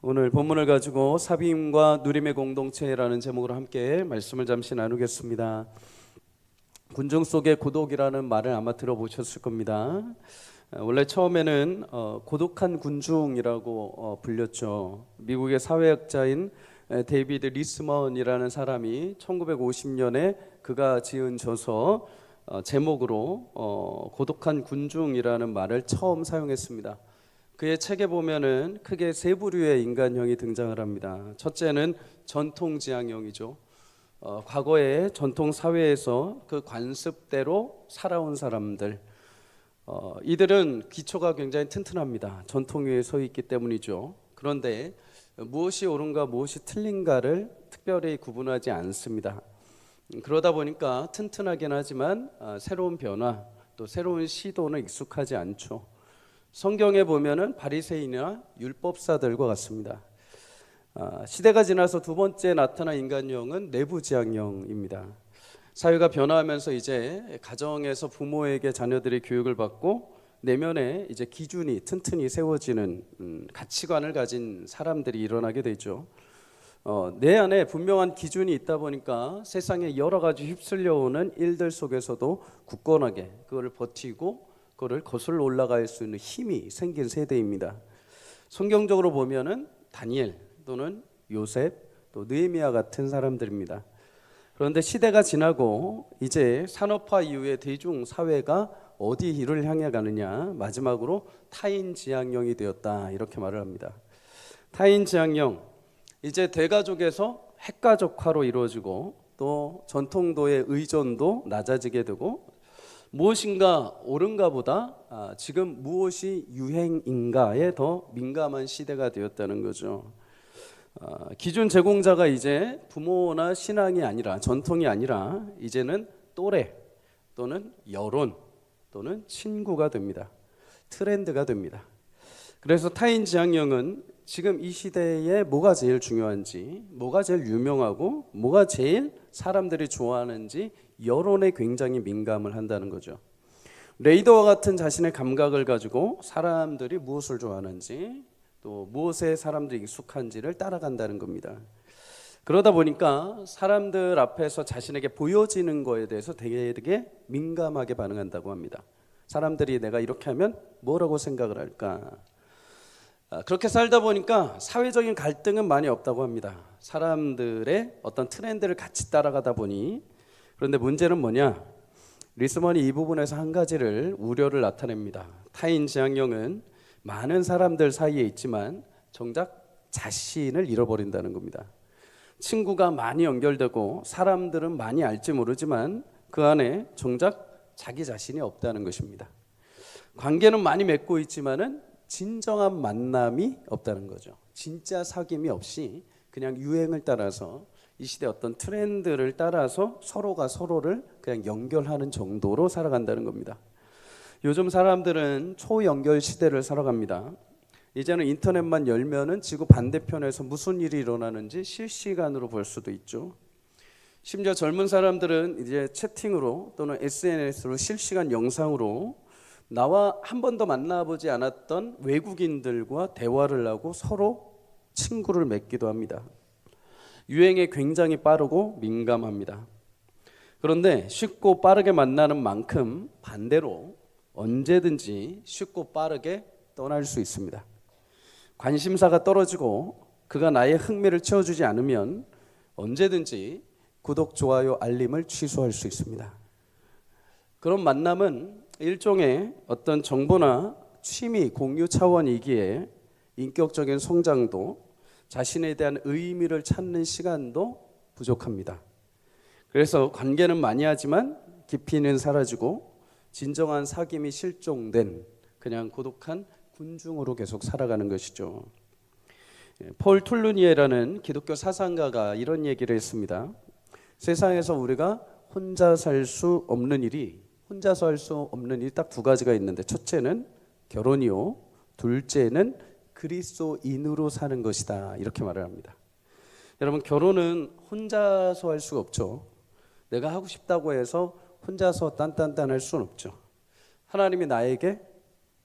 오늘 본문을 가지고 사귐과 누림의 공동체라는 제목으로 함께 말씀을 잠시 나누겠습니다. 군중 속의 고독이라는 말을 아마 들어보셨을 겁니다. 원래 처음에는 고독한 군중이라고 불렸죠. 미국의 사회학자인 데이비드 리스먼이라는 사람이 1950년에 그가 지은 저서 제목으로 고독한 군중이라는 말을 처음 사용했습니다. 그의 책에 보면은 크게 세 부류의 인간형이 등장을 합니다. 첫째는 전통지향형이죠. 과거의 전통 사회에서 그 관습대로 살아온 사람들, 이들은 기초가 굉장히 튼튼합니다. 전통 위에 서 있기 때문이죠. 그런데 무엇이 옳은가 무엇이 틀린가를 특별히 구분하지 않습니다. 그러다 보니까 튼튼하긴 하지만 새로운 변화 또 새로운 시도는 익숙하지 않죠. 성경에 보면은 바리새인이나 율법사들과 같습니다. 시대가 지나서 두 번째 나타난 인간형은 내부지향형입니다. 사회가 변화하면서 이제 가정에서 부모에게 자녀들이 교육을 받고 내면에 이제 기준이 튼튼히 세워지는 가치관을 가진 사람들이 일어나게 되죠. 내 안에 분명한 기준이 있다 보니까 세상에 여러 가지 휩쓸려오는 일들 속에서도 굳건하게 그거를 버티고 그거를 거슬러 올라갈 수 있는 힘이 생긴 세대입니다. 성경적으로 보면은 다니엘 또는 요셉 또 느헤미야 같은 사람들입니다. 그런데 시대가 지나고 이제 산업화 이후에 대중 사회가 어디 일을 향해 가느냐, 마지막으로 타인지향형이 되었다 이렇게 말을 합니다. 타인지향형, 이제 대가족에서 핵가족화로 이루어지고 또 전통도의 의존도 낮아지게 되고 무엇인가 옳은가 보다 지금 무엇이 유행인가에 더 민감한 시대가 되었다는 거죠. 기준 제공자가 이제 부모나 신앙이 아니라 전통이 아니라 이제는 또래 또는 여론 또는 친구가 됩니다. 트렌드가 됩니다. 그래서 타인지향형은 지금 이 시대에 뭐가 제일 중요한지, 뭐가 제일 유명하고 뭐가 제일 사람들이 좋아하는지 여론에 굉장히 민감을 한다는 거죠. 레이더와 같은 자신의 감각을 가지고 사람들이 무엇을 좋아하는지 또 무엇에 사람들이 익숙한지를 따라간다는 겁니다. 그러다 보니까 사람들 앞에서 자신에게 보여지는 거에 대해서 되게 민감하게 반응한다고 합니다. 사람들이 내가 이렇게 하면 뭐라고 생각을 할까? 그렇게 살다 보니까 사회적인 갈등은 많이 없다고 합니다. 사람들의 어떤 트렌드를 같이 따라가다 보니. 그런데 문제는 뭐냐? 리스먼이 이 부분에서 한 가지를 우려를 나타냅니다. 타인지향형은 많은 사람들 사이에 있지만 정작 자신을 잃어버린다는 겁니다. 친구가 많이 연결되고 사람들은 많이 알지 모르지만 그 안에 정작 자기 자신이 없다는 것입니다. 관계는 많이 맺고 있지만은 진정한 만남이 없다는 거죠. 진짜 사귐이 없이 그냥 유행을 따라서 이 시대 어떤 트렌드를 따라서 서로가 서로를 그냥 연결하는 정도로 살아간다는 겁니다. 요즘 사람들은 초연결 시대를 살아갑니다. 이제는 인터넷만 열면은 지구 반대편에서 무슨 일이 일어나는지 실시간으로 볼 수도 있죠. 심지어 젊은 사람들은 이제 채팅으로 또는 SNS로 실시간 영상으로 나와 한 번도 만나보지 않았던 외국인들과 대화를 하고 서로 친구를 맺기도 합니다. 유행에 굉장히 빠르고 민감합니다. 그런데 쉽고 빠르게 만나는 만큼 반대로 언제든지 쉽고 빠르게 떠날 수 있습니다. 관심사가 떨어지고 그가 나의 흥미를 채워주지 않으면 언제든지 구독, 좋아요, 알림을 취소할 수 있습니다. 그런 만남은 일종의 어떤 정보나 취미 공유 차원이기에 인격적인 성장도 자신에 대한 의미를 찾는 시간도 부족합니다. 그래서 관계는 많이 하지만 깊이는 사라지고 진정한 사귐이 실종된 그냥 고독한 군중으로 계속 살아가는 것이죠. 폴 툴루니에라는 기독교 사상가가 이런 얘기를 했습니다. 세상에서 우리가 혼자서 할 수 없는 일이 딱 두 가지가 있는데 첫째는 결혼이요, 둘째는 그리스도인으로 사는 것이다 이렇게 말을 합니다. 여러분, 결혼은 혼자서 할 수가 없죠. 내가 하고 싶다고 해서 혼자서 딴딴딴 할 수는 없죠. 하나님이 나에게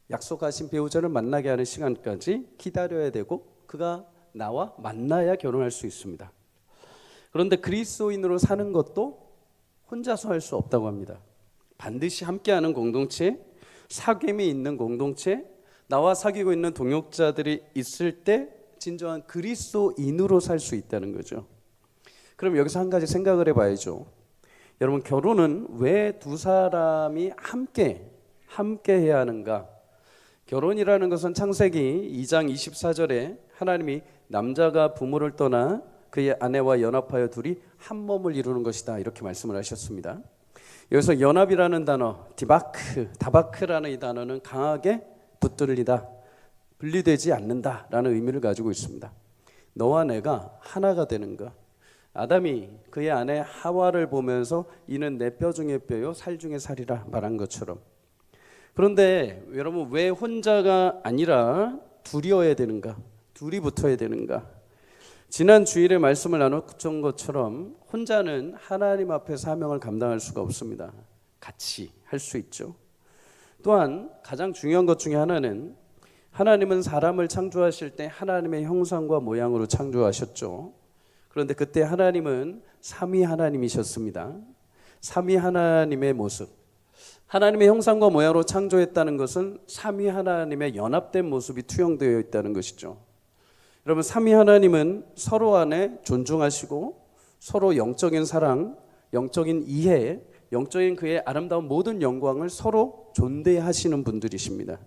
약속하신 배우자를 만나게 하는 시간까지 기다려야 되고 그가 나와 만나야 결혼할 수 있습니다. 그런데 그리스도인으로 사는 것도 혼자서 할 수 없다고 합니다. 반드시 함께하는 공동체, 사귐이 있는 공동체, 나와 사귀고 있는 동역자들이 있을 때 진정한 그리스도인으로 살 수 있다는 거죠. 그럼 여기서 한 가지 생각을 해봐야죠. 여러분, 결혼은 왜 두 사람이 함께 해야 하는가? 결혼이라는 것은 창세기 2장 24절에 하나님이 남자가 부모를 떠나 그의 아내와 연합하여 둘이 한 몸을 이루는 것이다, 이렇게 말씀을 하셨습니다. 여기서 연합이라는 단어, 다바크라는 이 단어는 강하게 붙들리다, 분리되지 않는다라는 의미를 가지고 있습니다. 너와 내가 하나가 되는 것. 아담이 그의 아내 하와를 보면서 이는 내 뼈 중에 뼈요 살 중에 살이라 말한 것처럼. 그런데 여러분, 왜 혼자가 아니라 둘이어야 되는가? 둘이 붙어야 되는가? 지난 주일에 말씀을 나눴던 것처럼 혼자는 하나님 앞에 사명을 감당할 수가 없습니다. 같이 할 수 있죠. 또한 가장 중요한 것 중에 하나는, 하나님은 사람을 창조하실 때 하나님의 형상과 모양으로 창조하셨죠. 그런데 그때 하나님은 삼위 하나님이셨습니다. 삼위 하나님의 모습, 하나님의 형상과 모양으로 창조했다는 것은 삼위 하나님의 연합된 모습이 투영되어 있다는 것이죠. 여러분, 삼위 하나님은 서로 안에 존중하시고 서로 영적인 사랑, 영적인 이해, 영적인 그의 아름다운 모든 영광을 서로 존대하시는 분들이십니다.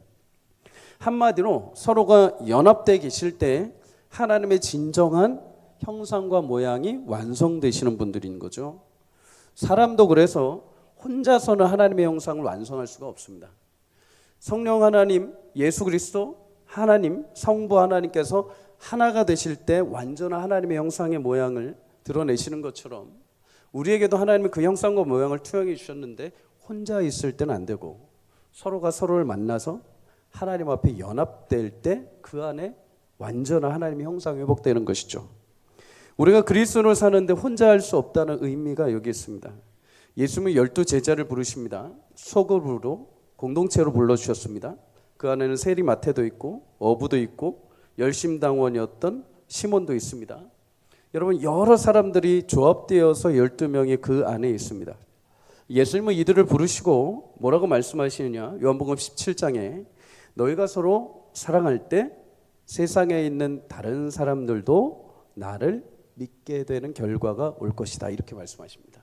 한마디로 서로가 연합되어 계실 때 하나님의 진정한 형상과 모양이 완성되시는 분들인 거죠. 사람도 그래서 혼자서는 하나님의 형상을 완성할 수가 없습니다. 성령 하나님, 예수 그리스도 하나님, 성부 하나님께서 하나가 되실 때 완전한 하나님의 형상의 모양을 드러내시는 것처럼 우리에게도 하나님은 그 형상과 모양을 투영해 주셨는데 혼자 있을 때는 안 되고 서로가 서로를 만나서 하나님 앞에 연합될 때 그 안에 완전한 하나님의 형상이 회복되는 것이죠. 우리가 그리스도를 사는데 혼자 할 수 없다는 의미가 여기 있습니다. 예수님은 12제자를 부르십니다. 소그룹으로 공동체로 불러주셨습니다. 그 안에는 세리 마태도 있고 어부도 있고 열심당원이었던 시몬도 있습니다. 여러분, 여러 사람들이 조합되어서 12명이 그 안에 있습니다. 예수님은 이들을 부르시고 뭐라고 말씀하시느냐? 요한복음 17장에 너희가 서로 사랑할 때 세상에 있는 다른 사람들도 나를 믿게 되는 결과가 올 것이다, 이렇게 말씀하십니다.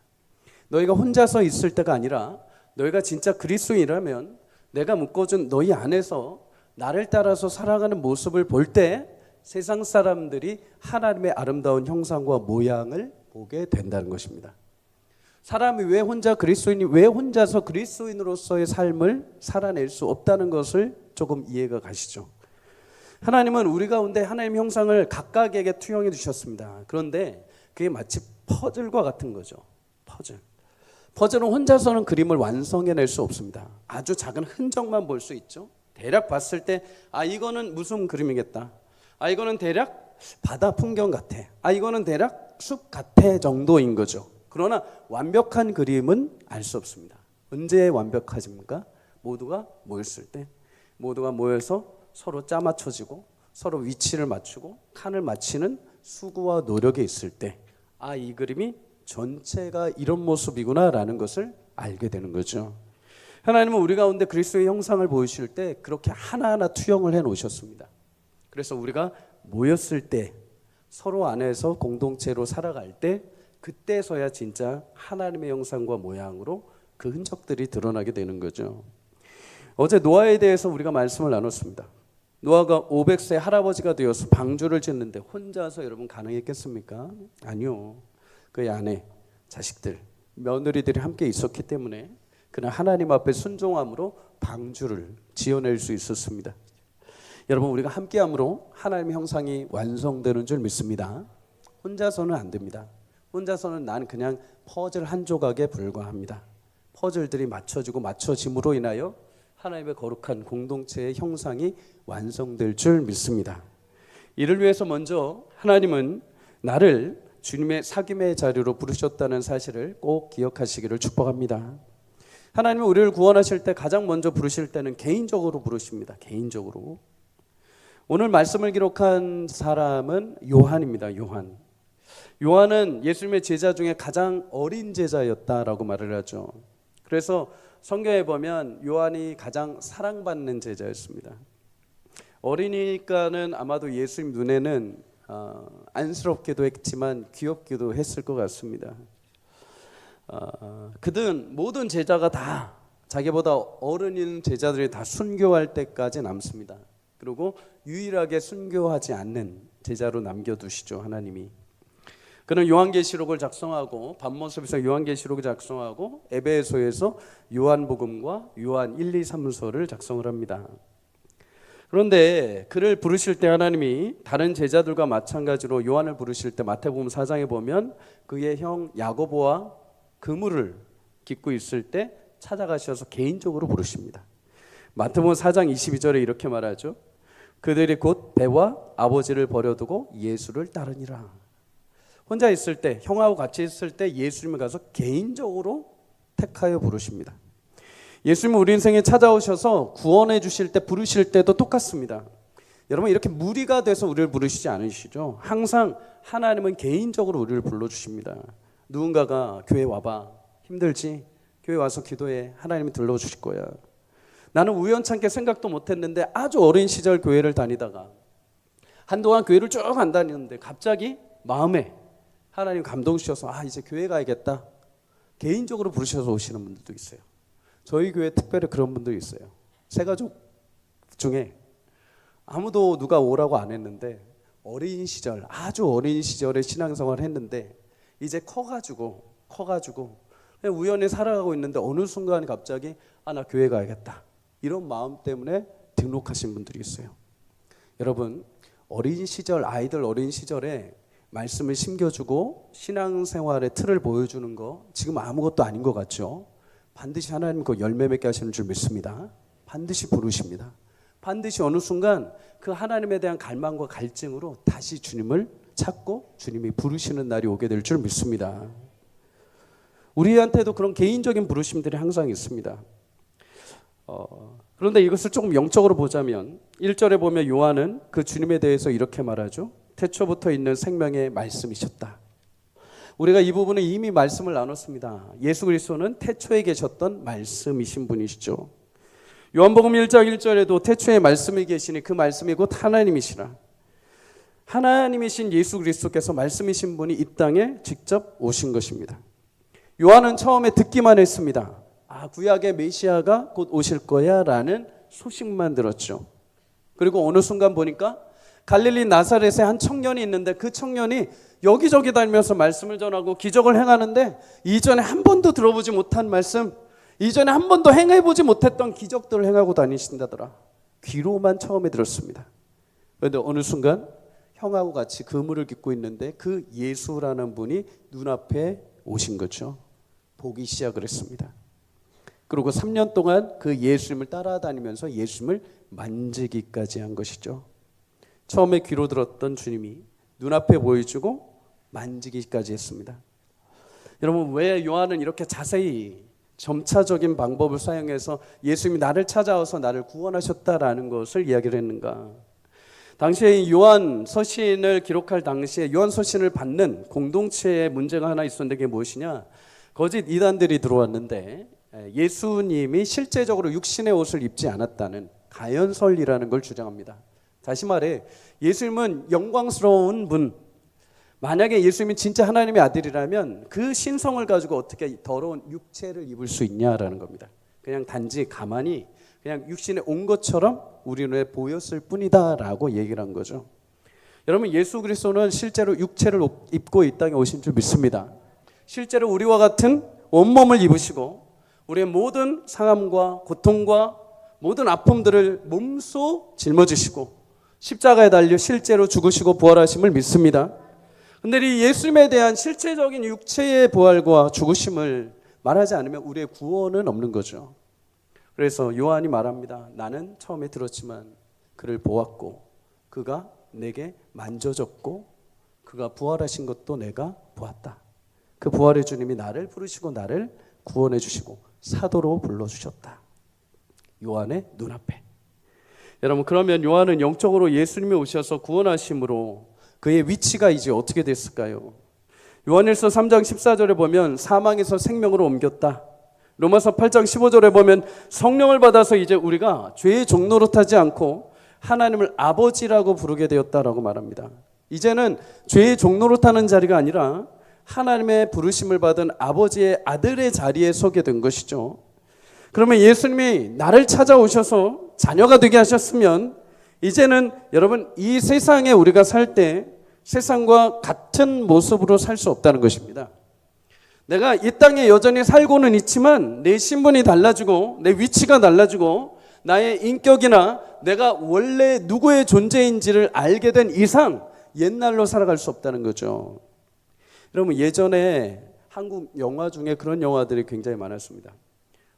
너희가 혼자서 있을 때가 아니라 너희가 진짜 그리스도인이라면 내가 묶어준 너희 안에서 나를 따라서 살아가는 모습을 볼 때 세상 사람들이 하나님의 아름다운 형상과 모양을 보게 된다는 것입니다. 사람이 왜 혼자서 그리스도인으로서의 삶을 살아낼 수 없다는 것을 조금 이해가 가시죠. 하나님은 우리 가운데 하나님 형상을 각각에게 투영해 주셨습니다. 그런데 그게 마치 퍼즐과 같은 거죠. 퍼즐은 혼자서는 그림을 완성해낼 수 없습니다. 아주 작은 흔적만 볼 수 있죠. 대략 봤을 때 이거는 무슨 그림이겠다, 이거는 대략 바다 풍경 같아, 이거는 대략 숲 같아 정도인 거죠. 그러나 완벽한 그림은 알 수 없습니다. 언제 완벽하십니까? 모두가 모였을 때, 모두가 모여서 서로 짜맞춰지고 서로 위치를 맞추고 칸을 맞추는 수고와 노력이 있을 때 이 그림이 전체가 이런 모습이구나 라는 것을 알게 되는 거죠. 하나님은 우리 가운데 그리스도의 형상을 보이실 때 그렇게 하나하나 투영을 해 놓으셨습니다. 그래서 우리가 모였을 때 서로 안에서 공동체로 살아갈 때 그때서야 진짜 하나님의 형상과 모양으로 그 흔적들이 드러나게 되는 거죠. 어제 노아에 대해서 우리가 말씀을 나눴습니다. 노아가 500세 할아버지가 되어서 방주를 짓는데 혼자서 여러분 가능했겠습니까? 아니요. 그의 아내, 자식들, 며느리들이 함께 있었기 때문에 그는 하나님 앞에 순종함으로 방주를 지어낼 수 있었습니다. 여러분, 우리가 함께함으로 하나님의 형상이 완성되는 줄 믿습니다. 혼자서는 안 됩니다. 혼자서는 난 그냥 퍼즐 한 조각에 불과합니다. 퍼즐들이 맞춰지고 맞춰짐으로 인하여 하나님의 거룩한 공동체의 형상이 완성될 줄 믿습니다. 이를 위해서 먼저 하나님은 나를 주님의 사귐의 자리로 부르셨다는 사실을 꼭 기억하시기를 축복합니다. 하나님은 우리를 구원하실 때 가장 먼저 부르실 때는 개인적으로 부르십니다. 개인적으로. 오늘 말씀을 기록한 사람은 요한입니다. 요한은 예수님의 제자 중에 가장 어린 제자였다라고 말을 하죠. 그래서 성경에 보면 요한이 가장 사랑받는 제자였습니다. 어리니까는 아마도 예수님 눈에는 안쓰럽기도 했지만 귀엽기도 했을 것 같습니다. 그든 모든 제자가 다 자기보다 어른인 제자들이 다 순교할 때까지 남습니다. 그리고 유일하게 순교하지 않는 제자로 남겨두시죠, 하나님이. 그는 요한계시록을 작성하고 밤모습에서 요한계시록을 작성하고 에베소에서 요한복음과 요한 1, 2, 3서를 작성을 합니다. 그런데 그를 부르실 때 하나님이 다른 제자들과 마찬가지로 요한을 부르실 때 마태복음 4장에 보면 그의 형 야고보와 그물을 깃고 있을 때 찾아가셔서 개인적으로 부르십니다. 마태복음 4장 22절에 이렇게 말하죠. 그들이 곧 배와 아버지를 버려두고 예수를 따르니라. 혼자 있을 때, 형하고 같이 있을 때 예수님을 가서 개인적으로 택하여 부르십니다. 예수님은 우리 인생에 찾아오셔서 구원해 주실 때, 부르실 때도 똑같습니다. 여러분, 이렇게 무리가 돼서 우리를 부르시지 않으시죠? 항상 하나님은 개인적으로 우리를 불러주십니다. 누군가가 교회 와봐, 힘들지? 교회 와서 기도해, 하나님이 들러주실 거야. 나는 우연찮게 생각도 못했는데 아주 어린 시절 교회를 다니다가 한동안 교회를 쭉 안 다니는데 갑자기 마음에 하나님 감동 주셔서 이제 교회 가야겠다. 개인적으로 부르셔서 오시는 분들도 있어요. 저희 교회 특별히 그런 분들이 있어요. 세 가족 중에 아무도 누가 오라고 안 했는데 어린 시절, 아주 어린 시절에 신앙생활을 했는데 이제 커가지고 그냥 우연히 살아가고 있는데 어느 순간 갑자기 나 교회 가야겠다. 이런 마음 때문에 등록하신 분들이 있어요. 여러분, 어린 시절, 아이들 어린 시절에 말씀을 심겨주고 신앙생활의 틀을 보여주는 거 지금 아무것도 아닌 것 같죠? 반드시 하나님 그 열매 맺게 하시는 줄 믿습니다. 반드시 부르십니다. 반드시 어느 순간 그 하나님에 대한 갈망과 갈증으로 다시 주님을 찾고 주님이 부르시는 날이 오게 될 줄 믿습니다. 우리한테도 그런 개인적인 부르심들이 항상 있습니다. 그런데 이것을 조금 영적으로 보자면 1절에 보면 요한은 그 주님에 대해서 이렇게 말하죠. 태초부터 있는 생명의 말씀이셨다. 우리가 이 부분은 이미 말씀을 나눴습니다. 예수 그리스도는 태초에 계셨던 말씀이신 분이시죠. 요한복음 1장 1절에도 태초에 말씀이 계시니 그 말씀이 곧 하나님이시라. 하나님이신 예수 그리스도께서 말씀이신 분이 이 땅에 직접 오신 것입니다. 요한은 처음에 듣기만 했습니다. 구약의 메시아가 곧 오실 거야 라는 소식만 들었죠. 그리고 어느 순간 보니까 갈릴리 나사렛에 한 청년이 있는데 그 청년이 여기저기 다니면서 말씀을 전하고 기적을 행하는데 이전에 한 번도 들어보지 못한 말씀, 이전에 한 번도 행해보지 못했던 기적들을 행하고 다니신다더라. 귀로만 처음에 들었습니다. 그런데 어느 순간 형하고 같이 그물을 깃고 있는데 그 예수라는 분이 눈앞에 오신 거죠. 보기 시작을 했습니다. 그리고 3년 동안 그 예수님을 따라다니면서 예수님을 만지기까지 한 것이죠. 처음에 귀로 들었던 주님이 눈앞에 보여주고 만지기까지 했습니다. 여러분, 왜 요한은 이렇게 자세히 점차적인 방법을 사용해서 예수님이 나를 찾아와서 나를 구원하셨다라는 것을 이야기를 했는가? 당시에 요한 서신을 기록할 당시에 요한 서신을 받는 공동체에 문제가 하나 있었는데 그게 무엇이냐? 거짓 이단들이 들어왔는데 예수님이 실제적으로 육신의 옷을 입지 않았다는 가연설이라는 걸 주장합니다. 다시 말해 예수님은 영광스러운 분, 만약에 예수님이 진짜 하나님의 아들이라면 그 신성을 가지고 어떻게 더러운 육체를 입을 수 있냐라는 겁니다. 그냥 단지 가만히 그냥 육신에 온 것처럼 우리 눈에 보였을 뿐이다라고 얘기를 한 거죠. 여러분, 예수 그리스도는 실제로 육체를 입고 이 땅에 오신 줄 믿습니다. 실제로 우리와 같은 온몸을 입으시고 우리의 모든 상함과 고통과 모든 아픔들을 몸소 짊어지시고 십자가에 달려 실제로 죽으시고 부활하심을 믿습니다. 그런데 이 예수님에 대한 실제적인 육체의 부활과 죽으심을 말하지 않으면 우리의 구원은 없는 거죠. 그래서 요한이 말합니다. 나는 처음에 들었지만 그를 보았고 그가 내게 만져졌고 그가 부활하신 것도 내가 보았다. 그 부활의 주님이 나를 부르시고 나를 구원해 주시고 사도로 불러주셨다. 요한의 눈앞에. 여러분, 그러면 요한은 영적으로 예수님이 오셔서 구원하심으로 그의 위치가 이제 어떻게 됐을까요? 요한일서 3장 14절에 보면 사망에서 생명으로 옮겼다. 로마서 8장 15절에 보면 성령을 받아서 이제 우리가 죄의 종노릇하지 않고 하나님을 아버지라고 부르게 되었다라고 말합니다. 이제는 죄의 종노릇하는 자리가 아니라 하나님의 부르심을 받은 아버지의 아들의 자리에 서게 된 것이죠. 그러면 예수님이 나를 찾아오셔서 자녀가 되게 하셨으면 이제는 여러분 이 세상에 우리가 살 때 세상과 같은 모습으로 살 수 없다는 것입니다. 내가 이 땅에 여전히 살고는 있지만 내 신분이 달라지고 내 위치가 달라지고 나의 인격이나 내가 원래 누구의 존재인지를 알게 된 이상 옛날로 살아갈 수 없다는 거죠. 여러분, 예전에 한국 영화 중에 그런 영화들이 굉장히 많았습니다.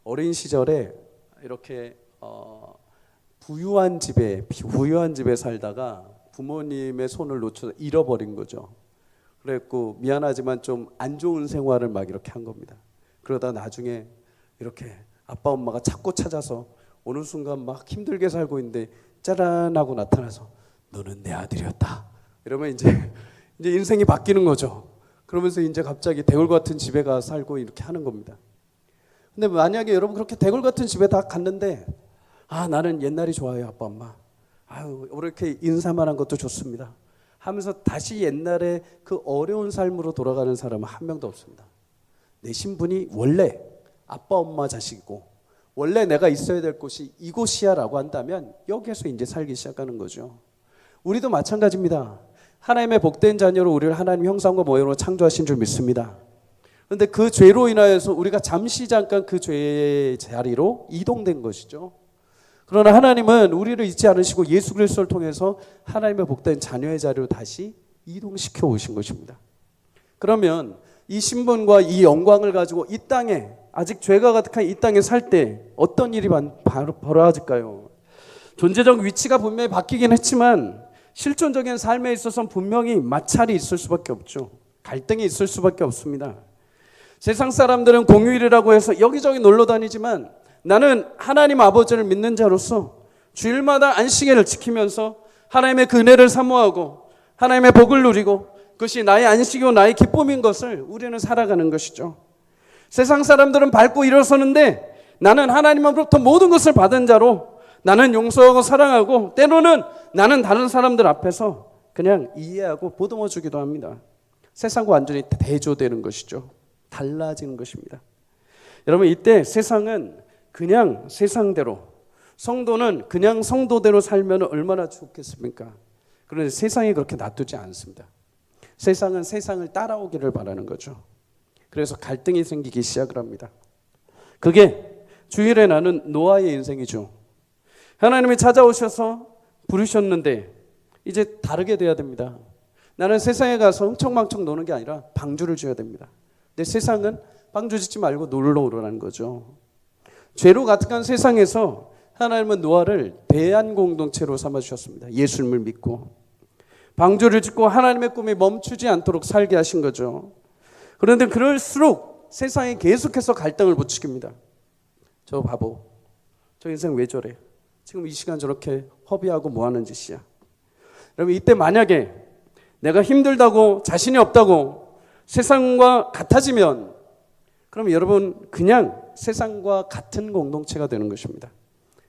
어린 시절에 이렇게 부유한 집에 살다가 부모님의 손을 놓쳐서 잃어버린 거죠. 그랬고 미안하지만 좀 안 좋은 생활을 막 이렇게 한 겁니다. 그러다 나중에 이렇게 아빠 엄마가 찾고 찾아서 어느 순간 막 힘들게 살고 있는데 짜란 하고 나타나서 너는 내 아들이었다. 이러면 이제 인생이 바뀌는 거죠. 그러면서 이제 갑자기 대골 같은 집에 가 살고 이렇게 하는 겁니다. 근데 만약에 여러분 그렇게 대골 같은 집에 다 갔는데 나는 옛날이 좋아요, 아빠 엄마. 이렇게 인사만 한 것도 좋습니다 하면서 다시 옛날에 그 어려운 삶으로 돌아가는 사람은 한 명도 없습니다. 내 신분이 원래 아빠 엄마 자식이고 원래 내가 있어야 될 곳이 이곳이야 라고 한다면 여기에서 이제 살기 시작하는 거죠. 우리도 마찬가지입니다. 하나님의 복된 자녀로 우리를 하나님 형상과 모형으로 창조하신 줄 믿습니다. 그런데 그 죄로 인하여서 우리가 잠깐 그 죄의 자리로 이동된 것이죠. 그러나 하나님은 우리를 잊지 않으시고 예수 그리스도를 통해서 하나님의 복된 자녀의 자리로 다시 이동시켜 오신 것입니다. 그러면 이 신분과 이 영광을 가지고 이 땅에 아직 죄가 가득한 이 땅에 살 때 어떤 일이 벌어질까요? 존재적 위치가 분명히 바뀌긴 했지만 실존적인 삶에 있어서는 분명히 마찰이 있을 수밖에 없죠. 갈등이 있을 수밖에 없습니다. 세상 사람들은 공휴일이라고 해서 여기저기 놀러 다니지만 나는 하나님 아버지를 믿는 자로서 주일마다 안식일을 지키면서 하나님의 그 은혜를 사모하고 하나님의 복을 누리고 그것이 나의 안식이고 나의 기쁨인 것을 우리는 살아가는 것이죠. 세상 사람들은 밟고 일어서는데 나는 하나님으로부터 모든 것을 받은 자로 나는 용서하고 사랑하고 때로는 나는 다른 사람들 앞에서 그냥 이해하고 보듬어 주기도 합니다. 세상과 완전히 대조되는 것이죠. 달라지는 것입니다. 여러분, 이때 세상은 그냥 세상대로, 성도는 그냥 성도대로 살면 얼마나 좋겠습니까? 그런데 세상이 그렇게 놔두지 않습니다. 세상은 세상을 따라오기를 바라는 거죠. 그래서 갈등이 생기기 시작을 합니다. 그게 주일에 나는 노아의 인생이죠. 하나님이 찾아오셔서 부르셨는데 이제 다르게 돼야 됩니다. 나는 세상에 가서 흥청망청 노는 게 아니라 방주를 지어야 됩니다. 근데 세상은 방주 짓지 말고 놀러 오라는 거죠. 죄로 가득한 세상에서 하나님은 노아를 대안 공동체로 삼아주셨습니다. 예수님을 믿고 방주를 짓고 하나님의 꿈이 멈추지 않도록 살게 하신 거죠. 그런데 그럴수록 세상이 계속해서 갈등을 부추깁니다. 저 바보, 저 인생 왜 저래? 지금 이 시간 저렇게 허비하고 뭐 하는 짓이야? 여러분, 이때 만약에 내가 힘들다고 자신이 없다고 세상과 같아지면 그럼 여러분 그냥 세상과 같은 공동체가 되는 것입니다.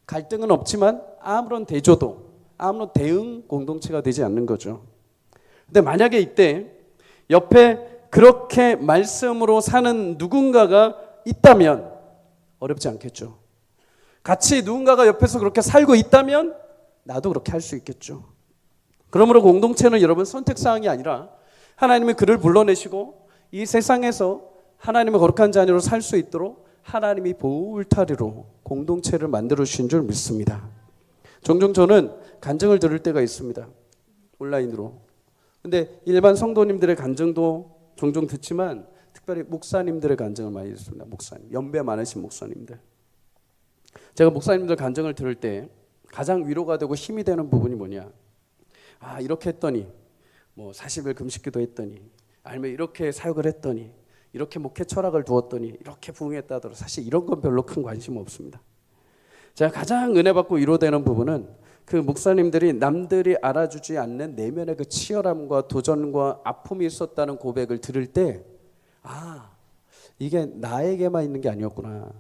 갈등은 없지만 아무런 대조도 아무런 대응 공동체가 되지 않는 거죠. 근데 만약에 이때 옆에 그렇게 말씀으로 사는 누군가가 있다면 어렵지 않겠죠. 같이 누군가가 옆에서 그렇게 살고 있다면 나도 그렇게 할 수 있겠죠. 그러므로 공동체는 여러분 선택사항이 아니라 하나님이 그를 불러내시고 이 세상에서 하나님의 거룩한 자녀로 살 수 있도록 하나님이 보울타리로 공동체를 만들어 주신 줄 믿습니다. 종종 저는 간증을 들을 때가 있습니다. 온라인으로. 근데 일반 성도님들의 간증도 종종 듣지만 특별히 목사님들의 간증을 많이 듣습니다. 목사님, 연배 많으신 목사님들. 제가 목사님들 간증을 들을 때 가장 위로가 되고 힘이 되는 부분이 뭐냐? 이렇게 했더니 뭐 40일 금식기도 했더니 아니면 이렇게 사역을 했더니 이렇게 목회 철학을 두었더니 이렇게 부흥했다 하더라도 사실 이런 건 별로 큰 관심 없습니다. 제가 가장 은혜 받고 위로되는 부분은 그 목사님들이 남들이 알아주지 않는 내면의 그 치열함과 도전과 아픔이 있었다는 고백을 들을 때, 아, 이게 나에게만 있는 게 아니었구나.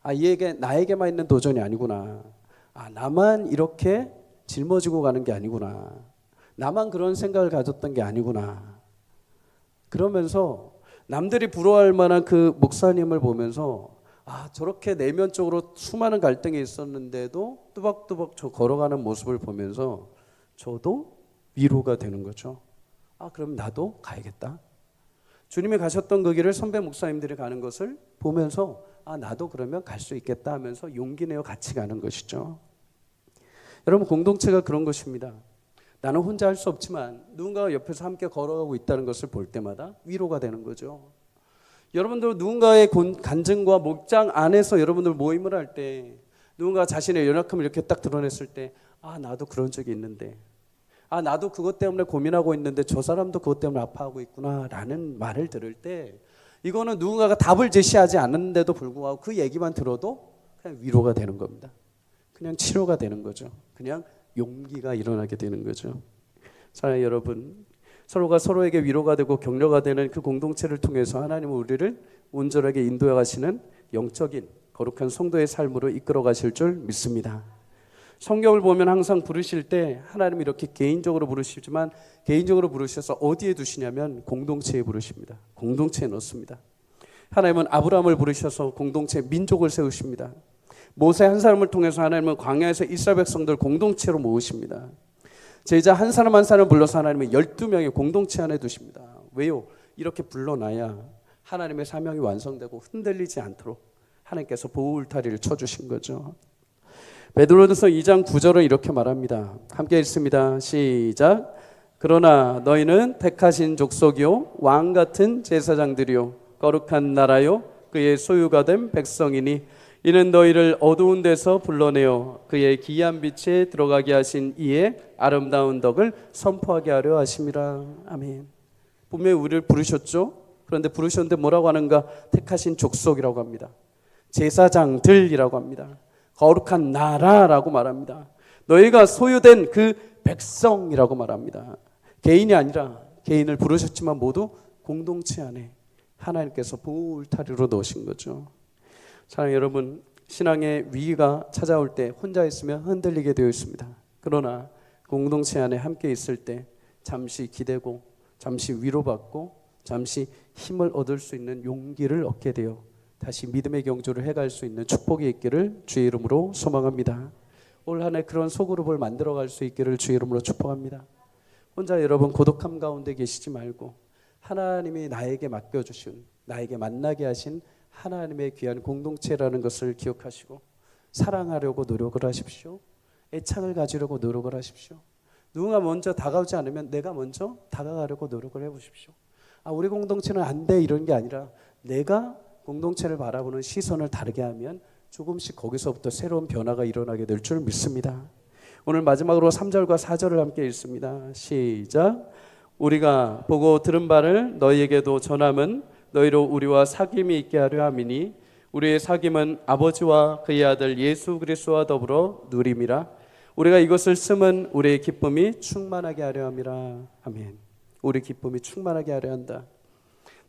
아, 이게 나에게만 있는 도전이 아니구나. 아, 나만 이렇게 짊어지고 가는 게 아니구나. 나만 그런 생각을 가졌던 게 아니구나. 그러면서 남들이 부러워할 만한 그 목사님을 보면서, 아, 저렇게 내면적으로 수많은 갈등이 있었는데도 뚜벅뚜벅 저 걸어가는 모습을 보면서 저도 위로가 되는 거죠. 아, 그럼 나도 가야겠다. 주님이 가셨던 그 길을 선배 목사님들이 가는 것을 보면서, 아, 나도 그러면 갈 수 있겠다 하면서 용기 내어 같이 가는 것이죠. 여러분, 공동체가 그런 것입니다. 나는 혼자 할 수 없지만 누군가가 옆에서 함께 걸어가고 있다는 것을 볼 때마다 위로가 되는 거죠. 여러분들 누군가의 간증과 목장 안에서 여러분들 모임을 할 때, 누군가 자신의 연약함을 이렇게 딱 드러냈을 때, 아, 나도 그런 적이 있는데, 아, 나도 그것 때문에 고민하고 있는데 저 사람도 그것 때문에 아파하고 있구나 라는 말을 들을 때, 이거는 누군가가 답을 제시하지 않는데도 불구하고 그 얘기만 들어도 그냥 위로가 되는 겁니다. 그냥 치료가 되는 거죠. 그냥 용기가 일어나게 되는 거죠. 사랑하는 여러분, 서로가 서로에게 위로가 되고 격려가 되는 그 공동체를 통해서 하나님은 우리를 온전하게 인도해 가시는 영적인 거룩한 성도의 삶으로 이끌어 가실 줄 믿습니다. 성경을 보면 항상 부르실 때 하나님이 이렇게 개인적으로 부르시지만, 개인적으로 부르셔서 어디에 두시냐면 공동체에 부르십니다. 공동체에 넣습니다. 하나님은 아브라함을 부르셔서 공동체 민족을 세우십니다. 모세 한 사람을 통해서 하나님은 광야에서 이스라엘 백성들 공동체로 모으십니다. 제자 한 사람 한 사람을 불러서 하나님은 12명의 공동체 안에 두십니다. 왜요? 이렇게 불러놔야 하나님의 사명이 완성되고 흔들리지 않도록 하나님께서 보호 울타리를 쳐주신 거죠. 베드로전서 2장 9절은 이렇게 말합니다. 함께 읽습니다. 시작. 그러나 너희는 택하신 족속이요 왕 같은 제사장들이요 거룩한 나라요 그의 소유가 된 백성이니 이는 너희를 어두운 데서 불러내어 그의 기이한 빛에 들어가게 하신 이의 아름다운 덕을 선포하게 하려 하심이라. 아멘. 분명히 우리를 부르셨죠. 그런데 부르셨는데 뭐라고 하는가? 택하신 족속이라고 합니다. 제사장들이라고 합니다. 거룩한 나라라고 말합니다. 너희가 소유된 그 백성이라고 말합니다. 개인이 아니라, 개인을 부르셨지만 모두 공동체 안에 하나님께서 보호 울타리로 넣으신 거죠. 사랑하는 여러분, 신앙의 위기가 찾아올 때 혼자 있으면 흔들리게 되어 있습니다. 그러나 공동체 안에 함께 있을 때 잠시 기대고, 잠시 위로받고, 잠시 힘을 얻을 수 있는 용기를 얻게 되어 다시 믿음의 경주를 해갈 수 있는 축복이 있기를 주의 이름으로 소망합니다. 올 한 해 그런 소그룹을 만들어갈 수 있기를 주의 이름으로 축복합니다. 혼자 여러분 고독함 가운데 계시지 말고 하나님이 나에게 맡겨주신, 나에게 만나게 하신 하나님의 귀한 공동체라는 것을 기억하시고 사랑하려고 노력을 하십시오. 애착을 가지려고 노력을 하십시오. 누군가 먼저 다가오지 않으면 내가 먼저 다가가려고 노력을 해보십시오. 아, 우리 공동체는 안 돼 이런 게 아니라 내가 공동체를 바라보는 시선을 다르게 하면 조금씩 거기서부터 새로운 변화가 일어나게 될 줄 믿습니다. 오늘 마지막으로 3절과 4절을 함께 읽습니다. 시작. 우리가 보고 들은 바를 너희에게도 전함은 너희로 우리와 사귐이 있게 하려 함이니 우리의 사귐은 아버지와 그의 아들 예수 그리스도와 더불어 누림이라. 우리가 이것을 쓰면 우리의 기쁨이 충만하게 하려 함이라. 아멘. 우리 기쁨이 충만하게 하려 한다.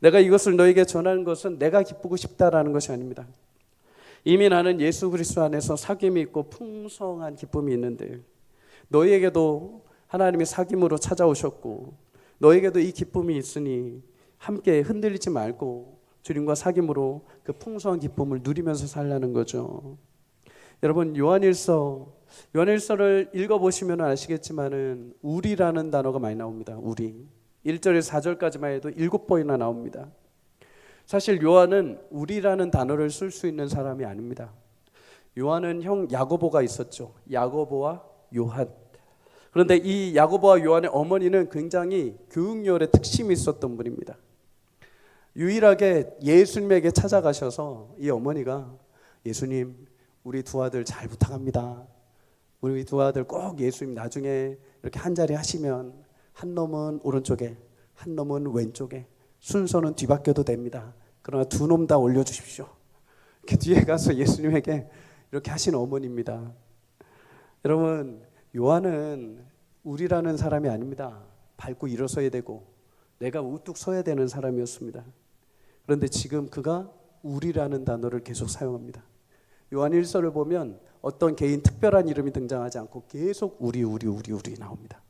내가 이것을 너에게 전하는 것은 내가 기쁘고 싶다라는 것이 아닙니다. 이미 나는 예수 그리스도 안에서 사귐이 있고 풍성한 기쁨이 있는데 너희에게도 하나님이 사귐으로 찾아오셨고 너희에게도 이 기쁨이 있으니 함께 흔들리지 말고 주님과 사귐으로 그 풍성한 기쁨을 누리면서 살라는 거죠. 여러분, 요한일서를 읽어보시면 아시겠지만은 우리라는 단어가 많이 나옵니다. 우리 1절에서 4절까지만 해도 7번이나 나옵니다. 사실 요한은 우리라는 단어를 쓸 수 있는 사람이 아닙니다. 요한은 형 야고보가 있었죠. 야고보와 요한. 그런데 이 야고보와 요한의 어머니는 굉장히 교육열의 특심이 있었던 분입니다. 유일하게 예수님에게 찾아가셔서 이 어머니가 예수님, 우리 두 아들 잘 부탁합니다. 우리 두 아들 꼭 예수님 나중에 이렇게 한 자리 하시면 한 놈은 오른쪽에 한 놈은 왼쪽에 순서는 뒤바뀌어도 됩니다. 그러나 두 놈 다 올려주십시오. 이렇게 뒤에 가서 예수님에게 이렇게 하신 어머니입니다. 여러분, 요한은 우리라는 사람이 아닙니다. 밟고 일어서야 되고 내가 우뚝 서야 되는 사람이었습니다. 그런데 지금 그가 우리라는 단어를 계속 사용합니다. 요한 1서를 보면 어떤 개인 특별한 이름이 등장하지 않고 계속 우리 나옵니다.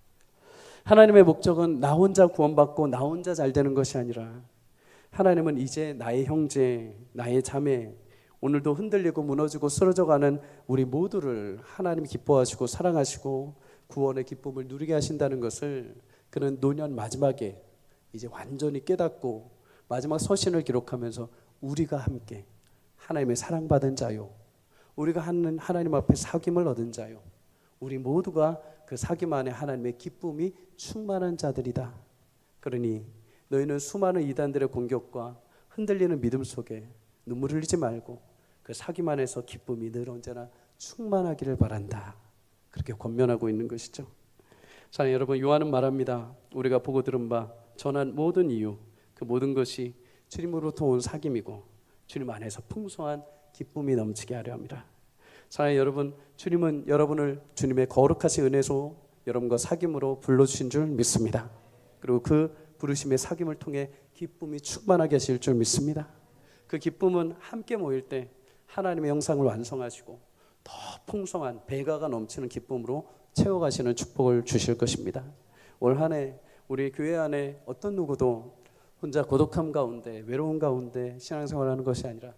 하나님의 목적은 나 혼자 구원받고 나 혼자 잘 되는 것이 아니라 하나님은 이제 나의 형제, 나의 자매, 오늘도 흔들리고 무너지고 쓰러져가는 우리 모두를 하나님이 기뻐하시고 사랑하시고 구원의 기쁨을 누리게 하신다는 것을 그는 노년 마지막에 이제 완전히 깨닫고 마지막 서신을 기록하면서 우리가 함께 하나님의 사랑받은 자요, 우리가 하나님 앞에 사귐을 얻은 자요, 우리 모두가 그 사귐 안에 하나님의 기쁨이 충만한 자들이다. 그러니 너희는 수많은 이단들의 공격과 흔들리는 믿음 속에 눈물 흘리지 말고 그 사귐 안에서 기쁨이 늘 언제나 충만하기를 바란다. 그렇게 권면하고 있는 것이죠. 자, 여러분, 요한은 말합니다. 우리가 보고 들은 바 전한 모든 이유, 그 모든 것이 주님으로부터 온 사귐이고 주님 안에서 풍성한 기쁨이 넘치게 하려 합니다. 자, 여러분, 주님은 여러분을 주님의 거룩하신 은혜로 여러분과 사귐으로 불러주신 줄 믿습니다. 그리고 그 부르심의 사귐을 통해 기쁨이 충만하게 하실 줄 믿습니다. 그 기쁨은 함께 모일 때 하나님의 형상을 완성하시고 더 풍성한 배가가 넘치는 기쁨으로 채워가시는 축복을 주실 것입니다. 올 한 해 우리 교회 안에 어떤 누구도 혼자 고독함 가운데 외로움 가운데 신앙생활하는 것이 아니라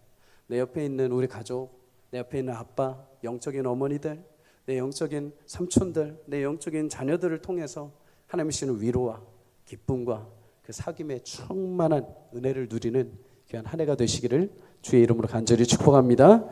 내 옆에 있는 우리 가족, 내 옆에 있는 아빠, 영적인 어머니들, 내 영적인 삼촌들, 내 영적인 자녀들을 통해서 하나님이 주시는 위로와 기쁨과 그 사귐의 충만한 은혜를 누리는 귀한 한 해가 되시기를 주의 이름으로 간절히 축복합니다.